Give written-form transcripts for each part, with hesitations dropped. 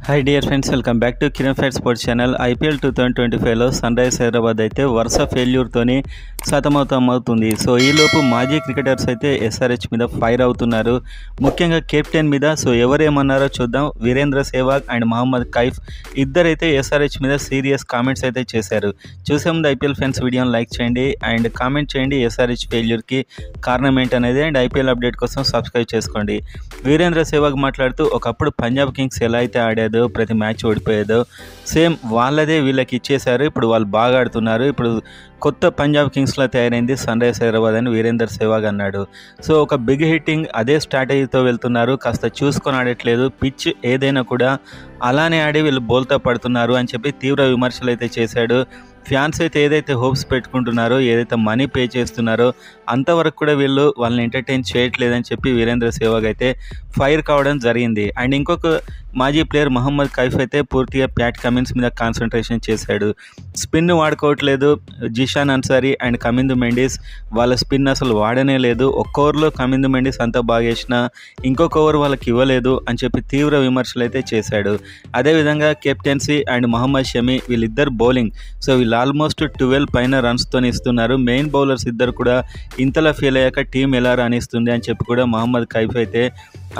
Hi dear friends, welcome back to Kiran fire sports channel. IPL 2025లో Sunrisers Hyderabad అయితే వరుస ఫెయిల్యూర్తోని సతమతమవుతుంది. So ఈలోపు మాజీ క్రికెటర్స్ అయితే ఎస్ఆర్హెచ్ మీద ఫైర్ అవుతున్నారు, ముఖ్యంగా కెప్టెన్ మీద. సో ఎవరేమన్నారో చూద్దాం. వీరేంద్ర సెహ్వాగ్ అండ్ మహమ్మద్ కైఫ్ ఇద్దరైతే ఎస్ఆర్హెచ్ మీద సీరియస్ కామెంట్స్ అయితే చేశారు. చూసే ముందు ఐపీఎల్ ఫ్యాన్స్ వీడియోని లైక్ చేయండి అండ్ కామెంట్ చేయండి ఎస్ఆర్హెచ్ ఫెయిల్యూర్కి కారణం ఏంటనేది, అండ్ ఐపీఎల్ అప్డేట్ కోసం సబ్స్క్రైబ్ చేసుకోండి. వీరేంద్ర సెహ్వాగ్ మాట్లాడుతూ, ఒకప్పుడు పంజాబ్ కింగ్స్ ఎలా అయితే ఆడారు, ప్రతి మ్యాచ్ ఓడిపోయేదో సేమ్ వాళ్ళదే వీళ్ళకి ఇచ్చేశారు. ఇప్పుడు వాళ్ళు బాగా ఆడుతున్నారు. ఇప్పుడు కొత్త పంజాబ్ కింగ్స్లో తయారైంది సన్ రైజర్స్ హైదరాబాద్ అని వీరేందర్ సెహ్వాగ్ అన్నాడు. సో ఒక బిగ్ హిట్టింగ్ అదే స్ట్రాటజీతో వెళ్తున్నారు, కాస్త చూసుకొని ఆడట్లేదు. పిచ్ ఏదైనా కూడా అలానే ఆడి వీళ్ళు బోల్తా పడుతున్నారు అని చెప్పి తీవ్ర విమర్శలు అయితే చేశాడు. ఫ్యాన్స్ అయితే ఏదైతే హోప్స్ పెట్టుకుంటున్నారో, ఏదైతే మనీ పే చేస్తున్నారో అంతవరకు కూడా వీళ్ళు వాళ్ళని ఎంటర్టైన్ చేయట్లేదని చెప్పి వీరేంద్ర సెహ్వాగ్ అయితే ఫైర్ కావడం జరిగింది. అండ్ ఇంకొక మాజీ ప్లేయర్ మహమ్మద్ కైఫ్ అయితే పూర్తిగా ప్యాట్ కమిన్స్ మీద కాన్సన్ట్రేషన్ చేశాడు. స్పిన్ వాడుకోవట్లేదు. జిషాన్ అన్సారీ అండ్ కమిందు మెండిస్ వాళ్ళ స్పిన్ అసలు వాడనే లేదు. ఒక్క ఓవర్లో కమిందు మెండిస్ అంతా బాగా వేసినా ఇంకొక ఓవర్ వాళ్ళకి ఇవ్వలేదు అని చెప్పి తీవ్ర విమర్శలు అయితే చేశాడు. అదేవిధంగా కెప్టెన్సీ అండ్ మహమ్మద్ షమి వీళ్ళిద్దరు బౌలింగ్, సో వీళ్ళు ఆల్మోస్ట్ 12 పైన రన్స్తో ఇస్తున్నారు. మెయిన్ బౌలర్స్ ఇద్దరు కూడా ఇంతలా ఫెయిల్ అయ్యాక టీం ఎలా రాణిస్తుంది అని చెప్పి కూడా మహమ్మద్ కైఫ్ అయితే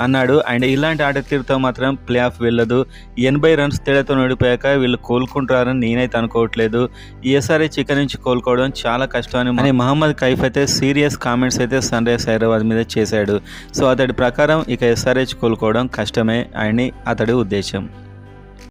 అన్నాడు. అండ్ ఇలాంటి ఆట తీరుతో మాత్రం ప్లే ఆఫ్ వెళ్ళదు. 80 రన్స్ తేడాతో ఓడిపోయాక వీళ్ళు కోలుకుంటారని నేనైతే అనుకోవట్లేదు. ఎస్ఆర్హెచ్ ఇక్కడి నుంచి కోలుకోవడం చాలా కష్టం అని మహమ్మద్ కైఫ్ అయితే సీరియస్ కామెంట్స్ అయితే సన్ రైజర్స్ హైదరాబాద్ మీద చేశాడు. సో అతడి ప్రకారం ఇక ఎస్ఆర్హెచ్ కోలుకోవడం కష్టమే అని అతడి ఉద్దేశం.